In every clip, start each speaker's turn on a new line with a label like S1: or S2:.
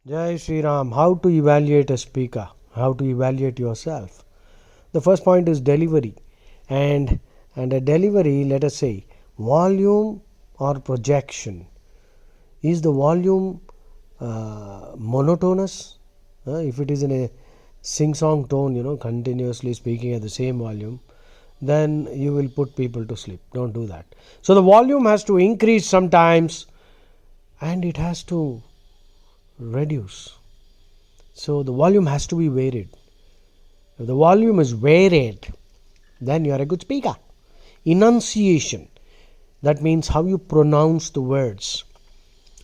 S1: Jai Sri Ram. How to evaluate a speaker? How to evaluate yourself? The first point is delivery, and a delivery. Let us say volume or projection. Is the volume monotonous? If it is in a sing-song tone, continuously speaking at the same volume, then you will put people to sleep. Don't do that. So the volume has to increase sometimes, and it has to reduce. So the volume has to be varied. If the volume is varied, then you are a good speaker. Enunciation, that means how you pronounce the words.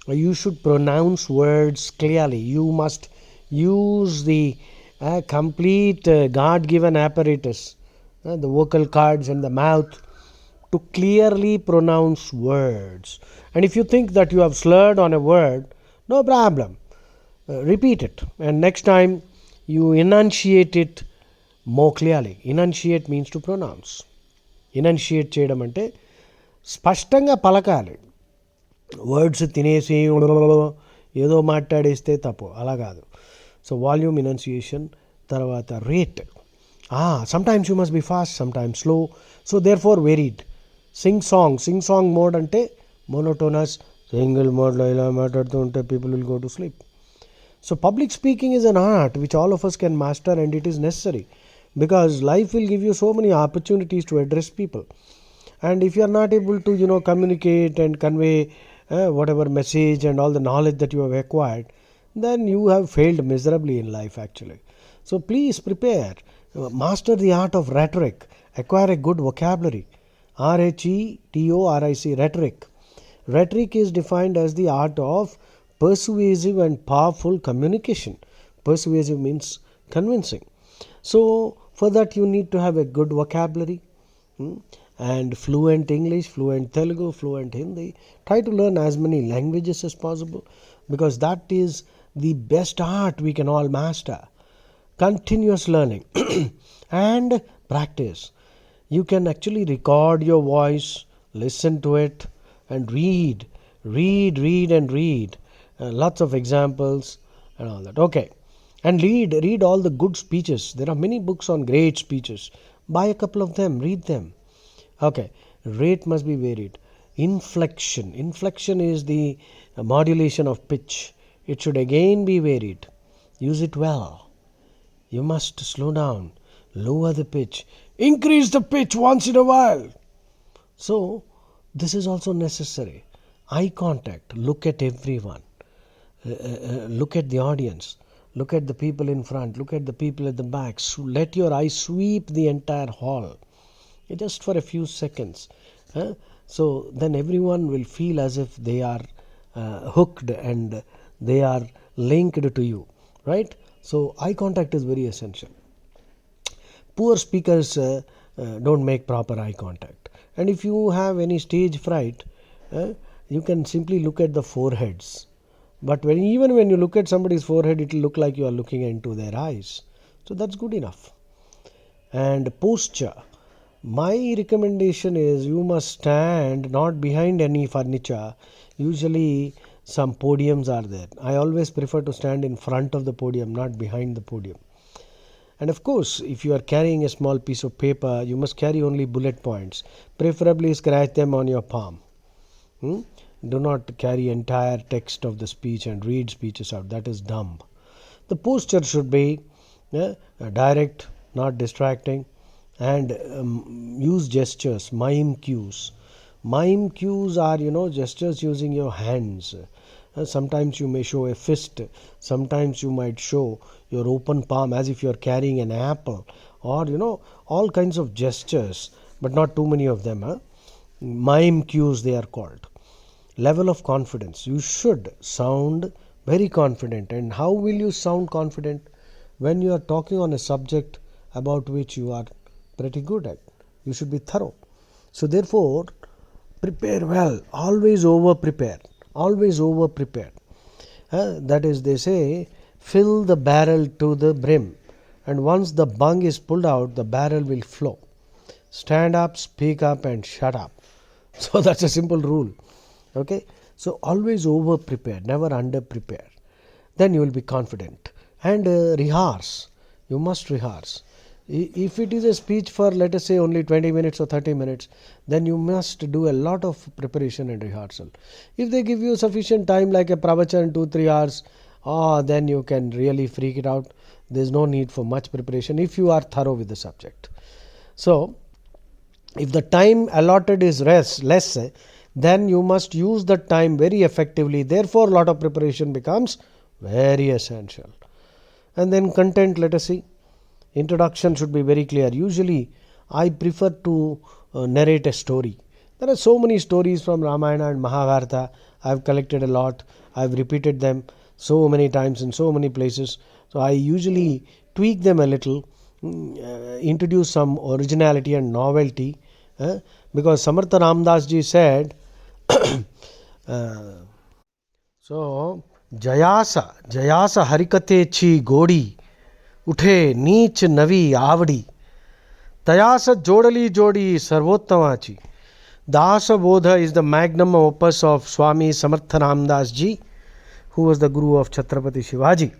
S1: You should pronounce words clearly. You must use the complete God given apparatus, the vocal cords and the mouth, to clearly pronounce words. And if you think that you have slurred on a word, no problem. Repeat it, and next time you enunciate it more clearly. Enunciate means to pronounce. Enunciate చేయడం అంటే స్పష్టంగా పలకాలి. Words తినేసి ఏదో మాట్లాడేస్తే తప్పు, అలా కాదు. So volume, enunciation, తర్వాత rate. Sometimes you must be fast, sometimes slow. So therefore varied. Sing song mode అంటే మోనోటోనస్. సింగిల్ మోడ్లో ఇలా మాట్లాడుతూ ఉంటే people will go to sleep. So public speaking is an art which all of us can master, and it is necessary because life will give you so many opportunities to address people. And if you are not able to communicate and convey whatever message and all the knowledge that you have acquired, then you have failed miserably in life actually. So please prepare. Master the art of rhetoric. Acquire a good vocabulary. RHETORIC, rhetoric. Rhetoric is defined as the art of persuasive and powerful communication. Persuasive means convincing. So for that you need to have a good vocabulary, and fluent English, fluent Telugu, fluent Hindi. Try to learn as many languages as possible, because that is the best art we can all master. Continuous learning and practice. You can actually record your voice, listen to it, and read and read. Lots of examples and all that. Okay. And read all the good speeches. There are many books on great speeches. Buy a couple of them, read them. Okay. Rate must be varied. Inflection is the modulation of pitch. It should again be varied. Use it well. You must slow down, lower the pitch, increase the pitch once in a while. So this is also necessary. Eye contact. Look at everyone. Look at the audience, look at the people in front, look at the people at the back. So let your eyes sweep the entire hall just for a few seconds. So then everyone will feel as if they are hooked and they are linked to you, right? So eye contact is very essential. Poor speakers don't make proper eye contact, and if you have any stage fright, you can simply look at the foreheads. But even when you look at somebody's forehead, it will look like you are looking into their eyes. So that's good enough. And posture. My recommendation is you must stand not behind any furniture. Usually some podiums are there. I always prefer to stand in front of the podium, not behind the podium. And of course, if you are carrying a small piece of paper, you must carry only bullet points. Preferably scratch them on your palm. Do not carry entire text of the speech and read speeches out. That is dumb. The posture should be direct, not distracting, and use gestures, mime cues. Mime cues are gestures using your hands. Sometimes you may show a fist, sometimes you might show your open palm as if you are carrying an apple, or all kinds of gestures, but not too many of them. Mime cues they are called. Level of confidence. You should sound very confident. And how will you sound confident? When you are talking on a subject about which you are pretty good at. You should be thorough. So therefore, prepare well. Always over prepare. Always over prepare. That is, they say, fill the barrel to the brim, and once the bung is pulled out, the barrel will flow. Stand up, speak up, and shut up. So that's a simple rule. Okay, so always over prepare, never under prepare. then you will be confident. And rehearse. You must rehearse. If it is a speech for, let us say, only 20 minutes or 30 minutes, then you must do a lot of preparation and rehearsal. If they give you sufficient time, like a pravachan, 2-3 hours, then you can really freak it out. There is no need for much preparation if you are thorough with the subject. So, if the time allotted is less, then you must use the time very effectively. Therefore, a lot of preparation becomes very essential. And then content, let us see. Introduction should be very clear. Usually, I prefer to narrate a story. There are so many stories from Ramayana and Mahabharata. I have collected a lot. I have repeated them so many times in so many places. So I usually tweak them a little, introduce some originality and novelty. Because Samartha Ramdas ji said, so Jayasa Harikate Chi Godi उठे नीच नवी आवड़ी तयास जोड़ली जोड़ी सर्वोत्तमाची. Dasa Bodha is the magnum opus of Swami Samartha Ramdas ji, who was the guru of Chhatrapati Shivaji.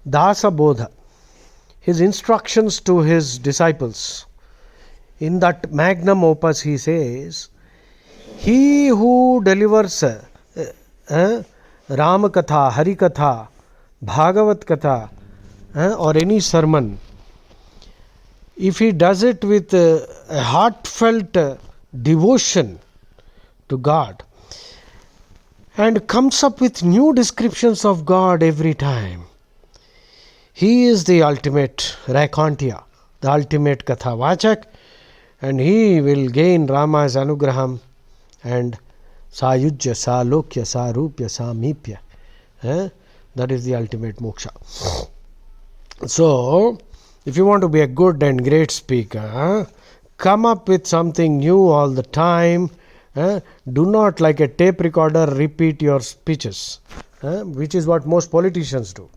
S1: Dasa Bodha, his instructions to his disciples. In that magnum opus he says, he who delivers Ram Katha, Hari Katha, Bhagavat Katha, or any sermon, if he does it with a heartfelt devotion to God and comes up with new descriptions of God every time, he is the ultimate raconteur, the ultimate Kathavachak, and he will gain Rama's anugraham and Sayujya, Salokya, Sarupya, Samipya. That is the ultimate moksha. So, if you want to be a good and great speaker, come up with something new all the time. Do not, like a tape recorder, repeat your speeches, which is what most politicians do.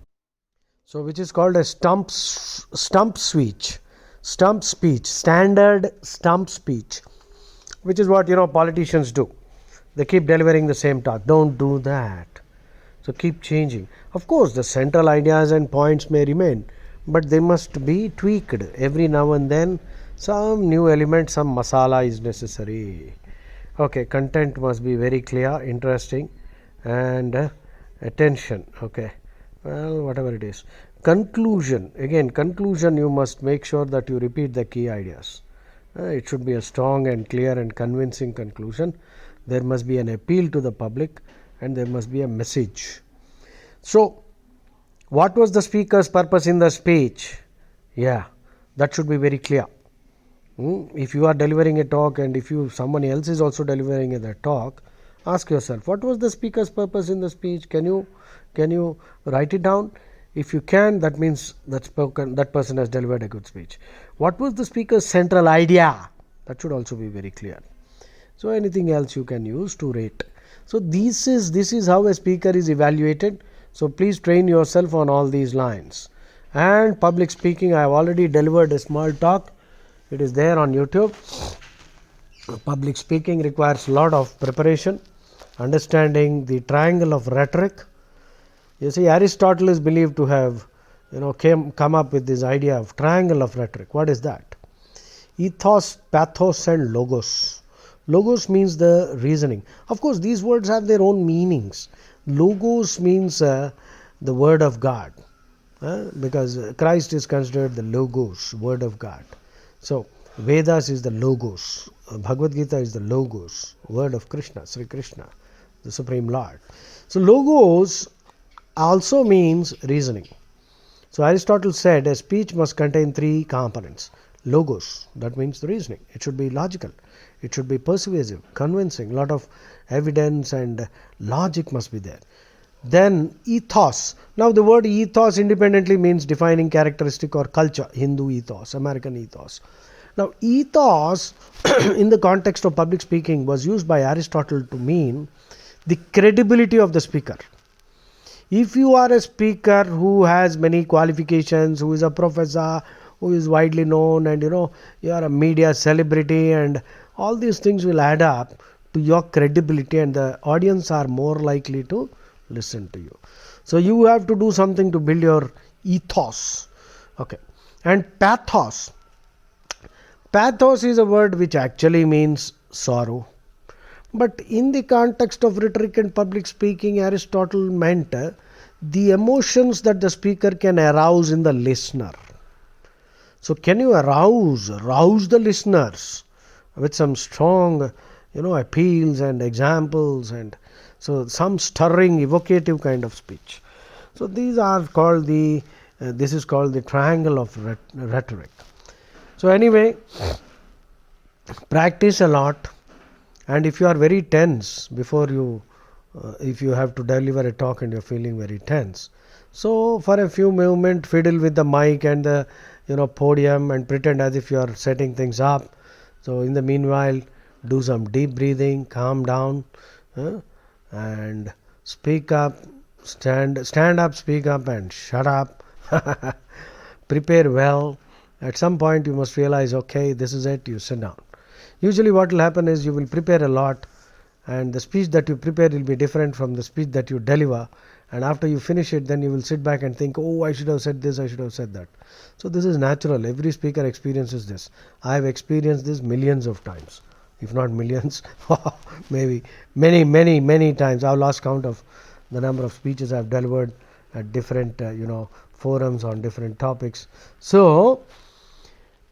S1: So, which is called a stump speech, standard stump speech, which is what politicians do. They keep delivering the same talk. Don't do that. So keep changing. Of course, the central ideas and points may remain, but they must be tweaked every now and then. Some new element, some masala is necessary. Okay, content must be very clear, interesting, and attention. Okay, well, whatever it is. Conclusion, again, conclusion, you must make sure that you repeat the key ideas. It should be a strong and clear and convincing conclusion. There must be an appeal to the public, and there must be a message. So, what was the speaker's purpose in the speech? Yeah, that should be very clear. If you are delivering a talk and if someone else is also delivering a talk, ask yourself, what was the speaker's purpose in the speech? Can you write it down? If you can, that means that person has delivered a good speech. What was the speaker's central idea? That should also be very clear. So anything else you can use to rate. So this is how a speaker is evaluated. So please train yourself on all these lines. And public speaking, I have already delivered a small talk. It is there on YouTube. Public speaking requires a lot of preparation, understanding the triangle of rhetoric. You see, Aristotle is believed to have come up with this idea of triangle of rhetoric. What is that? Ethos, pathos and logos. Logos means the reasoning. Of course, these words have their own meanings. Logos means the word of God, because Christ is considered the logos, word of God. So, Vedas is the logos, Bhagavad Gita is the logos, word of Krishna, Sri Krishna, the Supreme Lord. So, logos also means reasoning. So, Aristotle said a speech must contain three components. Logos, that means the reasoning. It should be logical. It should be persuasive, convincing. A lot of evidence and logic must be there. Then ethos. Now the word ethos independently means defining characteristic or culture. Hindu ethos, American ethos. Now ethos in the context of public speaking was used by Aristotle to mean the credibility of the speaker. If you are a speaker who has many qualifications, who is a professor, who is widely known, and you are a media celebrity, and all these things will add up to your credibility, and the audience are more likely to listen to you. So you have to do something to build your ethos. Okay. And pathos. Pathos is a word which actually means sorrow. But in the context of rhetoric and public speaking, Aristotle meant the emotions that the speaker can arouse in the listener. So can you rouse the listeners with some strong, appeals and examples, and so some stirring, evocative kind of speech. So these are called this is called the triangle of rhetoric. So anyway, practice a lot, and if you are very tense before you, if you have to deliver a talk and you're feeling very tense, so for a few moments fiddle with the mic and the podium and pretend as if you are setting things up. So in the meanwhile, do some deep breathing, calm down, and speak up, stand up, speak up, and shut up. Prepare well. At some point you must realize, okay, this is it, you sit down. Usually what will happen is you will prepare a lot, and the speech that you prepare will be different from the speech that you deliver, and after you finish it, then you will sit back and think, oh, I should have said this, I should have said that. So this is natural. Every speaker experiences this. I have experienced this millions of times, if not millions, maybe many times. I've lost count of the number of speeches I've delivered at different forums on different topics. So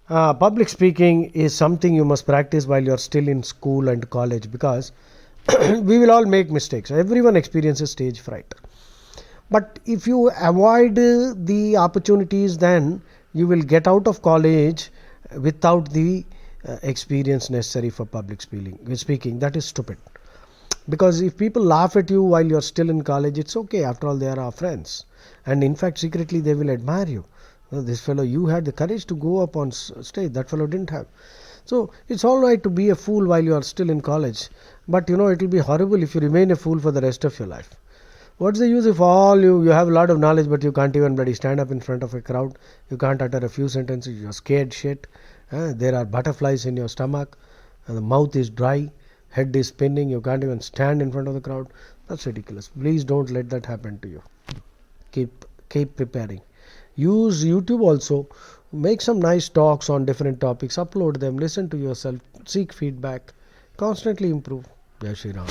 S1: public speaking is something you must practice while you're still in school and college, because we will all make mistakes. Everyone experiences stage fright. But if you avoid the opportunities, then you will get out of college without the experience necessary for public speaking. That is stupid. Because if people laugh at you while you're still in college, it's okay. After all, they are our friends. And in fact, secretly, they will admire you. This fellow, you had the courage to go up on stage. That fellow didn't have. So it's all right to be a fool while you are still in college. But it will be horrible if you remain a fool for the rest of your life. What's the use if all you have a lot of knowledge, but you can't even bloody stand up in front of a crowd? You can't utter a few sentences. You're scared shit. There are butterflies in your stomach. The mouth is dry. Head is spinning. You can't even stand in front of the crowd. That's ridiculous. Please don't let that happen to you. Keep preparing. Use YouTube also. Make some nice talks on different topics. Upload them. Listen to yourself. Seek feedback. Constantly improve. Jai Shri Ram.